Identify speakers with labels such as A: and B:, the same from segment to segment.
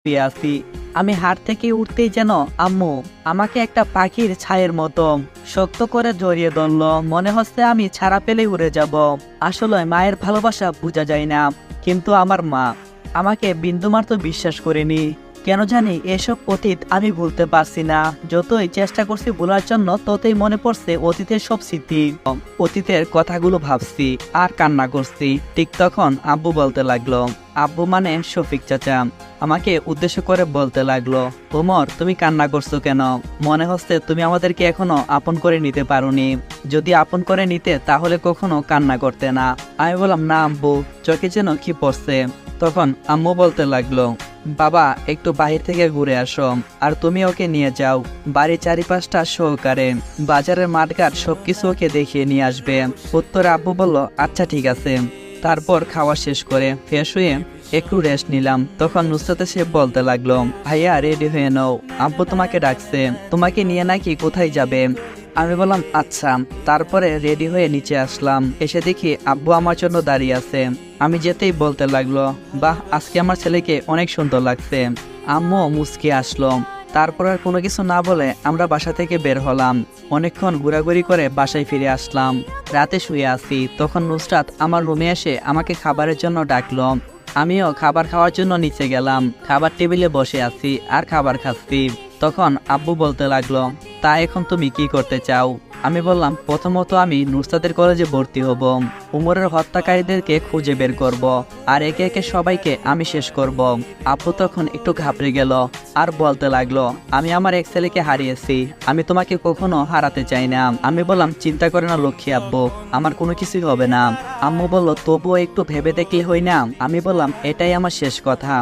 A: শুয়ে আছি। আমি হাট থেকে উঠতেই যেন আম্মু আমাকে একটা পাখির ছায়ের মতো শক্ত করে জড়িয়ে ধরলো। মনে হচ্ছে আমি ছাড়া পেলেই উড়ে যাব। আসলে মায়ের ভালোবাসা বোঝা যায় না, কিন্তু আমার মা আমাকে বিন্দুমাত্র বিশ্বাস করেনি। কেন জানি এসব অতীত আমি ভুলতে পারছি না। যতই চেষ্টা করছি ভোলার জন্য, ততই মনে পড়ছে অতীতের সব স্মৃতি। অতীতের কথাগুলো ভাবছি আর কান্না করছি। ঠিক তখন আব্বু বলতে লাগলো, আব্বু মানে শফিক চাচা আমাকে উদ্দেশ্য করে বলতে লাগলো, ওমর তুমি কান্না করছো কেন? মনে হচ্ছে তুমি আমাদেরকে এখনো আপন করে নিতে পারোনি। যদি আপন করে নিতে তাহলে কখনো কান্না করতে না। আমি বললাম, না আব্বু, চোখে যেন কি পড়ছে। তখন আম্মু বলতে লাগলো, বাবা একটু বাহির থেকে ঘুরে আসো, আর তুমি ওকে নিয়ে যাও বাড়ির চারিপাশটা সহকারে, বাজারের মাঠঘাট সবকিছু ওকে দেখিয়ে নিয়ে আসবে। উত্তরে আব্বু বলল, আচ্ছা ঠিক আছে। তারপর খাওয়া শেষ করে ফ্রেশ হয়ে একটু রেস্ট নিলাম। তখন নুসরাত এসে বলতে লাগলো, ভাইয়া রেডি হয়ে নাও, আব্বু তোমাকে ডাকছে, তোমাকে নিয়ে নাকি কোথায় যাবে। আমি বললাম আচ্ছা। তারপরে রেডি হয়ে নিচে আসলাম। এসে দেখি আব্বু আমার জন্য দাঁড়িয়ে আছে। আমি যেতেই বলতে লাগলো, বাহ আজকে আমার ছেলেকে অনেক সুন্দর লাগছে। আম্মু মুচকি আসলো। তারপর আর কোনো কিছু না বলে আমরা বাসা থেকে বের হলাম। অনেকক্ষণ ঘোরাঘুরি করে বাসায় ফিরে আসলাম। রাতে শুয়ে আছি, তখন নুসরাত আমার রুমে এসে আমাকে খাবারের জন্য ডাকলো। আমিও খাবার খাওয়ার জন্য নিচে গেলাম। খাবার টেবিলে বসে আছি আর খাবার খাচ্ছি। তখন আব্বু বলতে লাগলো, তা এখন তুমি কি করতে চাও? আমি বললাম, প্রথমত আমি নুসরাতের কলেজে ভর্তি হব, উমরের হত্যাকারীদেরকে খুঁজে বের করব, আর একে একে সবাইকে আমি শেষ করব। আব্বু তখন একটু ঘাবড়ে গেল আর বলতে লাগলো, আমি আমার এক ছেলেকে হারিয়েছি, আমি তোমাকে কখনো হারাতে চাই না। আমি বললাম, চিন্তা করে না লক্ষ্মী আব্বু, আমার কোনো কিছুই হবে না। আম্মু বলল, তবুও একটু ভেবে দেখলে হয় না? আমি বললাম, এটাই আমার শেষ কথা।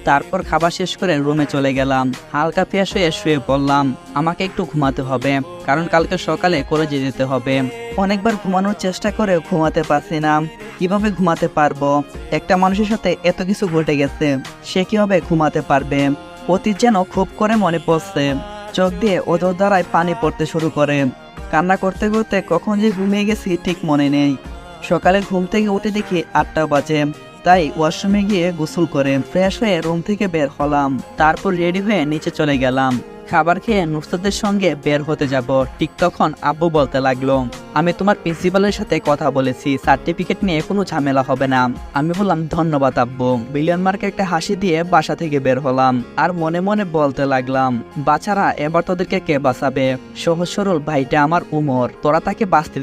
A: তারপর খাবার শেষ করে রুমে চলে গেলাম। হালকা ফ্রেশ হয়ে শুয়ে পড়লাম। আমাকে একটু ঘুমাতে হবে, কারণ কালকে সকালে কলেজে যেতে হবে। অনেকবার ঘুমানোর চেষ্টা করে ঘুমাতে পারছি না। কিভাবে ঘুমাতে পারবো? একটা মানুষের সাথে এত কিছু ঘটে গেছে, সে কিভাবে ঘুমাতে পারবে? অতীত যেন খুব করে মনে পড়ছে। চোখ দিয়ে ওদের দ্বারাই পানি পড়তে শুরু করে। কান্না করতে করতে কখন যে ঘুমিয়ে গেছি ঠিক মনে নেই। সকালে ঘুম থেকে উঠে দেখি 8টা বাজে। তাই ওয়াশরুমে গিয়ে গোসল করে ফ্রেশ হয়ে রুম থেকে বের হলাম। তারপর রেডি হয়ে নিচে চলে গেলাম। খাবার খেয়ে নুসরাতের সঙ্গে বের হতে যাব। ঠিক তখন আব্বু বলতে লাগলো, আমি তোমার প্রিন্সিপালের সাথে কথা বলেছি, সার্টিফিকেট নিয়ে কোনো ঝামেলা হবে না। আমি বললাম, ধন্যবাদ আব্বু। বিলিয়ন মার্কে একটা হাসি দিয়ে বাসা থেকে বের হলাম। আর মনে মনে বলতে লাগলাম, বাচ্চারা এবার তোদেরকে কে বাঁচাবে? সহজ সরল ভাইটা আমার উমর, তোরা তাকে বাঁচতে